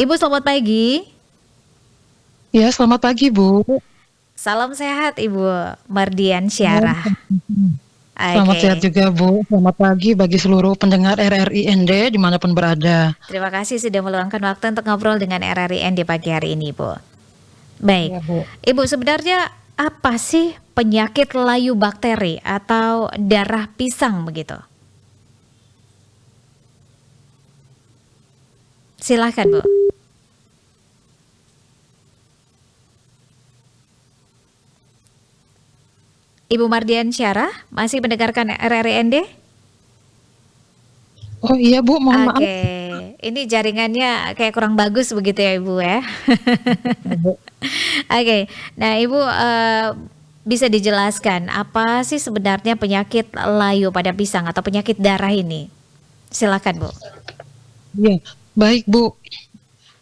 Ibu selamat pagi. Ya, selamat pagi, Bu. Salam sehat Ibu Mardian Oh, Syarah. selamat sehat Oke. juga, Bu. Selamat pagi bagi seluruh pendengar RRI ND dimanapun berada. Terima kasih sudah meluangkan waktu untuk ngobrol dengan RRIN di pagi hari ini, Ibu. Baik. Ya, Bu. Ibu, sebenarnya apa sih penyakit layu bakteri atau darah pisang begitu? Silahkan, Bu. Ibu Mardian Syarah masih mendengarkan RRIND? Oh iya, Bu, mohon maaf. Oke, ini jaringannya kayak kurang bagus begitu ya Ibu ya. Ya, Bu. Oke, nah Ibu bisa dijelaskan apa sih sebenarnya penyakit layu pada pisang atau penyakit darah ini? Silakan Bu. Ya, baik, Bu.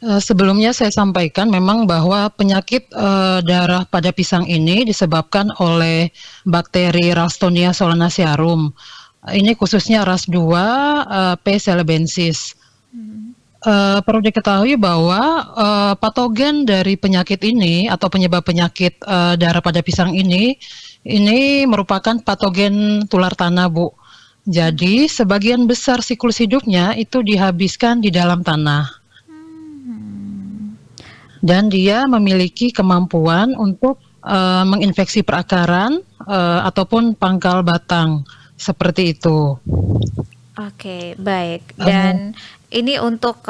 Sebelumnya saya sampaikan memang bahwa penyakit darah pada pisang ini disebabkan oleh bakteri Ralstonia solanacearum. Ini khususnya ras 2 P. celebensis. Perlu diketahui bahwa patogen dari penyakit ini atau penyebab penyakit darah pada pisang ini merupakan patogen tular tanah, Bu. Jadi sebagian besar siklus hidupnya itu dihabiskan di dalam tanah dan dia memiliki kemampuan untuk menginfeksi perakaran ataupun pangkal batang seperti itu. Oke, baik. Uh, Dan ini untuk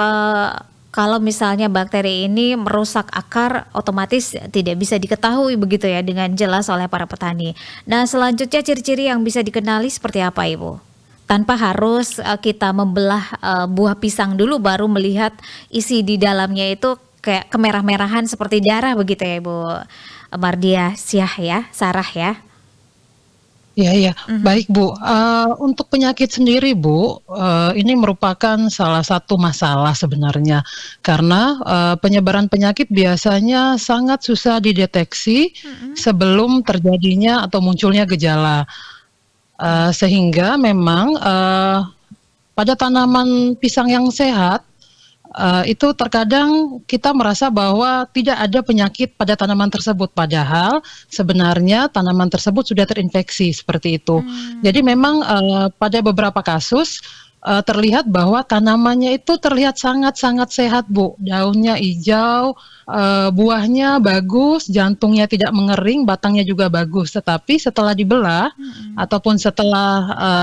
kalau misalnya bakteri ini merusak akar, otomatis tidak bisa diketahui begitu ya dengan jelas oleh para petani. Nah, selanjutnya ciri-ciri yang bisa dikenali seperti apa, Ibu? Tanpa harus kita membelah buah pisang dulu baru melihat isi di dalamnya itu kayak kemerah-merahan seperti darah begitu ya, Ibu Mardia Syah ya, Sarah ya. Ya, ya, Mhm. baik, Bu. Untuk penyakit sendiri, Bu, ini merupakan salah satu masalah sebenarnya karena penyebaran penyakit biasanya sangat susah dideteksi Mhm. sebelum terjadinya atau munculnya gejala. Sehingga memang pada tanaman pisang yang sehat itu terkadang kita merasa bahwa tidak ada penyakit pada tanaman tersebut, padahal sebenarnya tanaman tersebut sudah terinfeksi seperti itu. Jadi Mmm. memang pada beberapa kasus terlihat bahwa tanamannya itu terlihat sangat-sangat sehat, Bu. Daunnya hijau, buahnya bagus, jantungnya tidak mengering, batangnya juga bagus. Tetapi setelah dibelah Mhm. ataupun setelah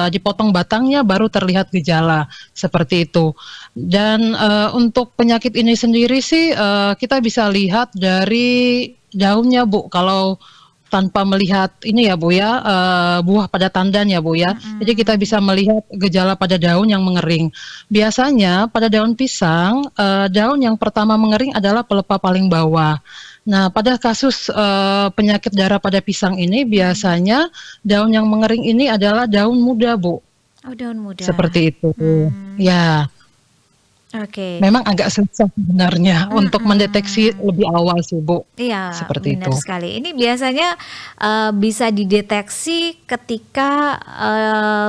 dipotong batangnya baru terlihat gejala seperti itu. Dan untuk penyakit ini sendiri sih kita bisa lihat dari daunnya, Bu. Kalau tanpa melihat ini ya, Bu, ya, buah pada tandan ya, Bu, ya. Jadi kita Mhm. bisa melihat gejala pada daun yang mengering. Biasanya pada daun pisang, daun yang pertama mengering adalah pelepah paling bawah. Nah, pada kasus penyakit darah pada pisang ini Mhm. biasanya daun yang mengering ini adalah daun muda, Bu, Oh, daun muda. seperti itu. Mmm, Ya. oke. Memang agak susah sebenarnya untuk mendeteksi Mhm. lebih awal sih, Bu, Iya, seperti benar itu. sekali. Ini biasanya, bisa dideteksi ketika,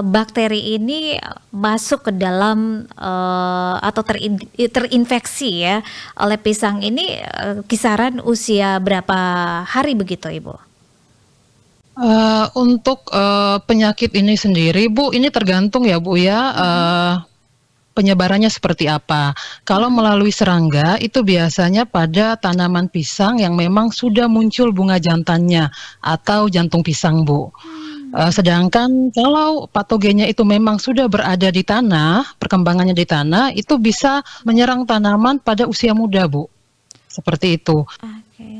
bakteri ini masuk ke dalam, atau terinfeksi ya oleh pisang ini, kisaran usia berapa hari begitu, Ibu? Untuk penyakit ini sendiri, Bu, ini tergantung ya, Bu, ya, Mhm. penyebarannya seperti apa. Kalau Mhm. melalui serangga itu biasanya pada tanaman pisang yang memang sudah muncul bunga jantannya atau jantung pisang, Bu. Mmm. Sedangkan kalau patogennya itu memang sudah berada di tanah, perkembangannya di tanah, itu bisa menyerang tanaman pada usia muda, Bu, seperti itu. Oke.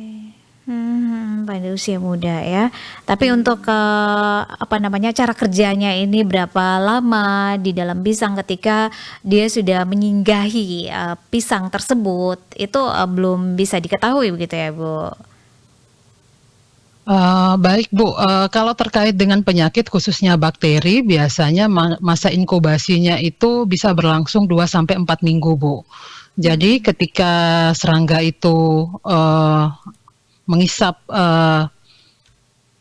Pada usia muda ya. Tapi untuk, apa namanya, cara kerjanya ini berapa lama di dalam pisang ketika dia sudah menyinggahi, pisang tersebut, itu, belum bisa diketahui begitu ya, Bu? Baik, Bu, kalau terkait dengan penyakit khususnya bakteri biasanya masa inkubasinya itu bisa berlangsung 2 sampai 4 minggu, Bu. Jadi Mhm. ketika serangga itu menghisap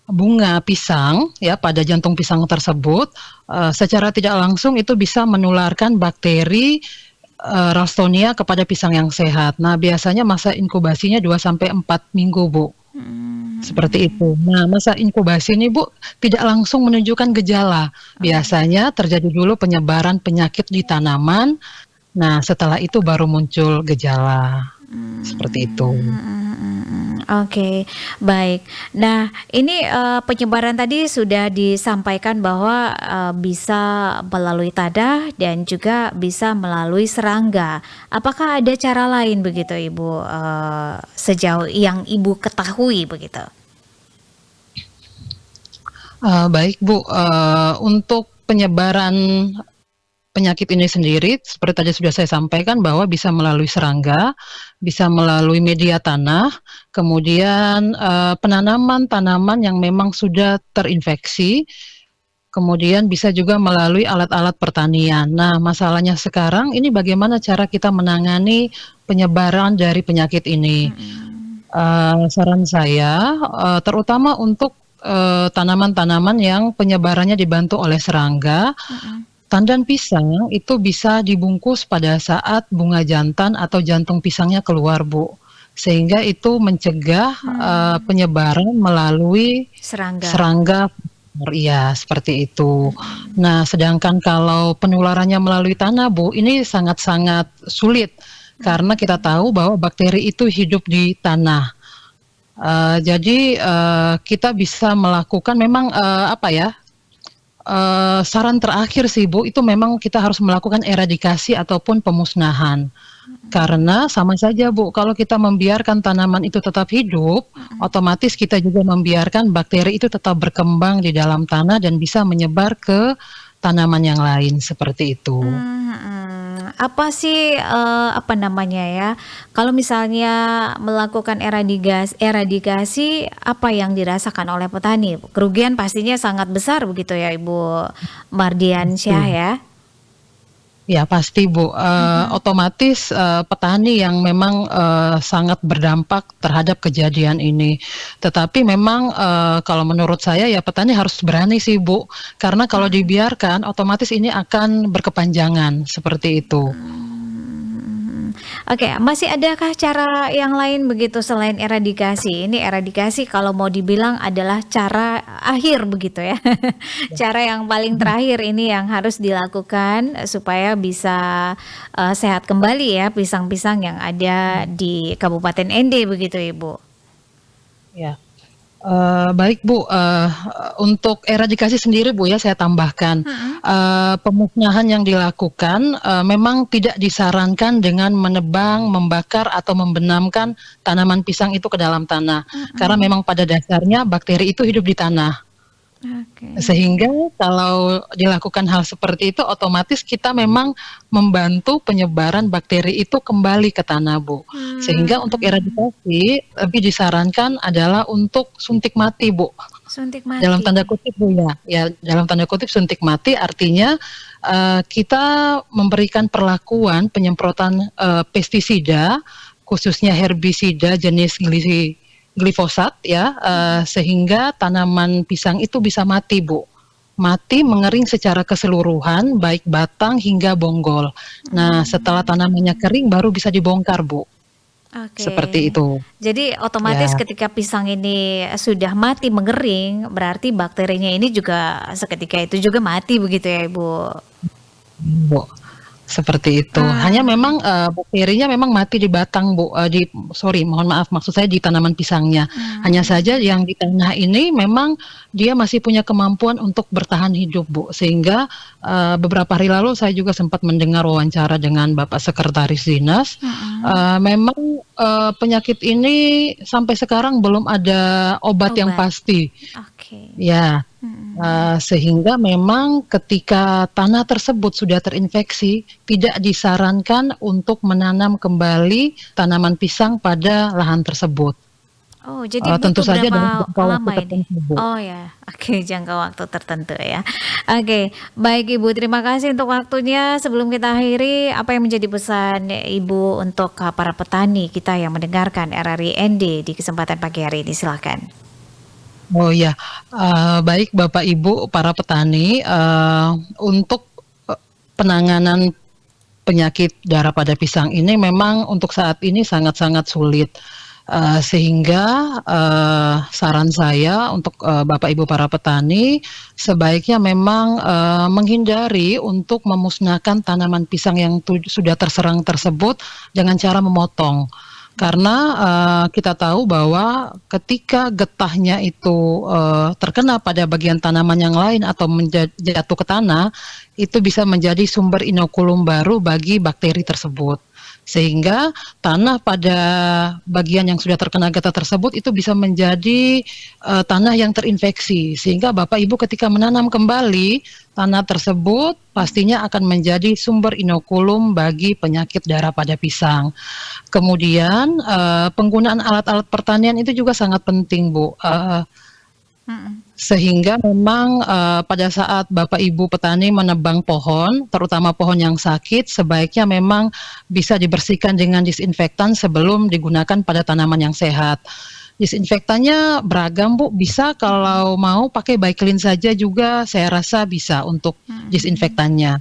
bunga pisang ya pada jantung pisang tersebut, secara tidak langsung itu bisa menularkan bakteri Ralstonia kepada pisang yang sehat. Nah, biasanya masa inkubasinya 2 sampai 4 minggu, Bu, seperti Mhm. itu. Nah, masa inkubasi ini, Bu, tidak langsung menunjukkan gejala. Oh. Biasanya terjadi dulu penyebaran penyakit di tanaman, nah setelah itu baru muncul gejala, seperti itu. Oke, baik. Nah, ini, penyebaran tadi sudah disampaikan bahwa, bisa melalui tanah dan juga bisa melalui serangga. Apakah ada cara lain begitu, Ibu, sejauh yang Ibu ketahui begitu? Baik, Bu, untuk penyebaran penyakit ini sendiri, seperti tadi sudah saya sampaikan bahwa bisa melalui serangga, bisa melalui media tanah, kemudian, penanaman tanaman yang memang sudah terinfeksi, kemudian bisa juga melalui alat-alat pertanian. Nah, masalahnya sekarang ini bagaimana cara kita menangani penyebaran dari penyakit ini. Mhm. Saran saya, terutama untuk, tanaman-tanaman yang penyebarannya dibantu oleh serangga, Mhm. tandan pisang itu bisa dibungkus pada saat bunga jantan atau jantung pisangnya keluar, Bu. Sehingga itu mencegah, Mmm. penyebaran melalui Serangga. serangga. Iya, seperti itu. Mhm. Nah, sedangkan kalau penularannya melalui tanah, Bu, ini sangat-sangat sulit karena kita Mhm. tahu bahwa bakteri itu hidup di tanah. Jadi, kita bisa melakukan memang, apa ya, saran terakhir sih, Bu, itu memang kita harus melakukan eradikasi ataupun pemusnahan. Mhm. Karena sama saja, Bu, kalau kita membiarkan tanaman itu tetap hidup, Mhm. otomatis kita juga membiarkan bakteri itu tetap berkembang di dalam tanah dan bisa menyebar ke tanaman yang lain, seperti itu. Apa sih, apa namanya ya, kalau misalnya melakukan eradikasi, apa yang dirasakan oleh petani? Kerugian pastinya sangat besar begitu ya, Ibu Mardiansyah Pasti. ya? Ya pasti, Bu, Mhm. otomatis, petani yang memang, sangat berdampak terhadap kejadian ini. Tetapi memang, kalau menurut saya ya petani harus berani sih, Bu, karena kalau Mhm. dibiarkan otomatis ini akan berkepanjangan, seperti itu. Oke, masih adakah cara yang lain begitu selain eradikasi? Ini eradikasi kalau mau dibilang adalah cara akhir begitu ya. Ya. Cara yang paling Mhm. terakhir ini yang harus dilakukan supaya bisa, sehat kembali ya pisang-pisang yang ada Mhm. di Kabupaten ND begitu, Ibu? Ya. Baik, Bu, untuk eradikasi sendiri, Bu, ya saya tambahkan, Mhm. pemusnahan yang dilakukan, memang tidak disarankan dengan menebang, membakar, atau membenamkan tanaman pisang itu ke dalam tanah. Karena Mhm. memang pada dasarnya bakteri itu hidup di tanah. Oke. Sehingga kalau dilakukan hal seperti itu otomatis kita memang membantu penyebaran bakteri itu kembali ke tanah, Bu. Sehingga untuk Mmm. eradikasi lebih disarankan adalah untuk suntik mati, Bu. Suntik Dalam mati. tanda kutip, Bu, ya dalam tanda kutip "suntik mati" artinya, kita memberikan perlakuan penyemprotan, pestisida, khususnya herbisida jenis glifosat ya, Mhm. sehingga tanaman pisang itu bisa mati, Bu. Mati, mengering secara keseluruhan, baik batang hingga bonggol. Nah, setelah tanamannya Mmm. kering baru bisa dibongkar, Bu, Oke. seperti itu. Jadi otomatis Ya, ketika pisang ini sudah mati mengering, berarti bakterinya ini juga seketika itu juga mati begitu ya, Ibu? Bu. Seperti itu. Hanya Ah. memang, bakterinya memang mati di batang, Bu, mohon maaf, maksud saya di tanaman pisangnya. Hanya saja Mhm. yang di tanah ini memang dia masih punya kemampuan untuk bertahan hidup, Bu. Sehingga, beberapa hari lalu saya juga sempat mendengar wawancara dengan Bapak Sekretaris Dinas, Mhm. memang, penyakit ini sampai sekarang belum ada obat yang Obat. pasti. Oke. Ya. Mhm. Sehingga memang ketika tanah tersebut sudah terinfeksi, tidak disarankan untuk menanam kembali tanaman pisang pada lahan tersebut. Oh, jadi Tentu butuh saja dalam berapa jangka waktu lama ini? tertentu, Bu. Oh ya, oke jangka waktu tertentu ya. Oke, baik Ibu, terima kasih untuk waktunya. Sebelum kita akhiri, apa yang menjadi pesan Ibu untuk, para petani kita yang mendengarkan RRI ND di kesempatan pagi hari ini? Silakan. Oh ya, baik Bapak Ibu para petani, untuk, penanganan penyakit darah pada pisang ini memang untuk saat ini sangat-sangat sulit. Sehingga, saran saya untuk, Bapak Ibu para petani, sebaiknya memang, menghindari untuk memusnahkan tanaman pisang yang sudah terserang tersebut dengan cara memotong. Karena, kita tahu bahwa ketika getahnya itu, terkena pada bagian tanaman yang lain atau jatuh ke tanah, itu bisa menjadi sumber inokulum baru bagi bakteri tersebut. Sehingga tanah pada bagian yang sudah terkena getah tersebut itu bisa menjadi, tanah yang terinfeksi. Sehingga Bapak Ibu ketika menanam kembali, tanah tersebut pastinya akan menjadi sumber inokulum bagi penyakit darah pada pisang. Kemudian, penggunaan alat-alat pertanian itu juga sangat penting, Bu, Mhm. sehingga memang, pada saat Bapak Ibu petani menebang pohon, terutama pohon yang sakit, sebaiknya memang bisa dibersihkan dengan disinfektan sebelum digunakan pada tanaman yang sehat. Disinfektannya beragam, Bu, bisa kalau mau pakai Baiklin saja juga saya rasa bisa untuk Mhm. disinfektannya.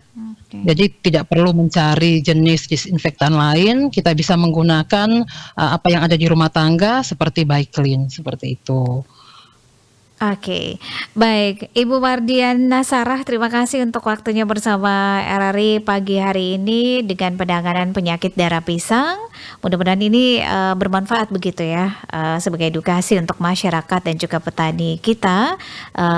Oke. Jadi tidak perlu mencari jenis disinfektan lain, kita bisa menggunakan, apa yang ada di rumah tangga seperti Baiklin, seperti itu. Oke, baik. Ibu Mardiana Sarah, terima kasih untuk waktunya bersama RRI pagi hari ini dengan penanganan penyakit darah pisang. Mudah-mudahan ini bermanfaat begitu ya, sebagai edukasi untuk masyarakat dan juga petani kita,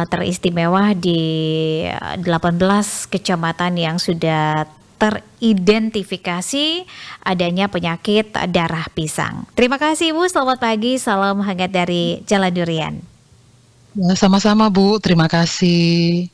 teristimewa di 18 kecamatan yang sudah teridentifikasi adanya penyakit darah pisang. Terima kasih Ibu, selamat pagi, salam hangat dari Jalan Durian. Ya, sama-sama, Bu, terima kasih.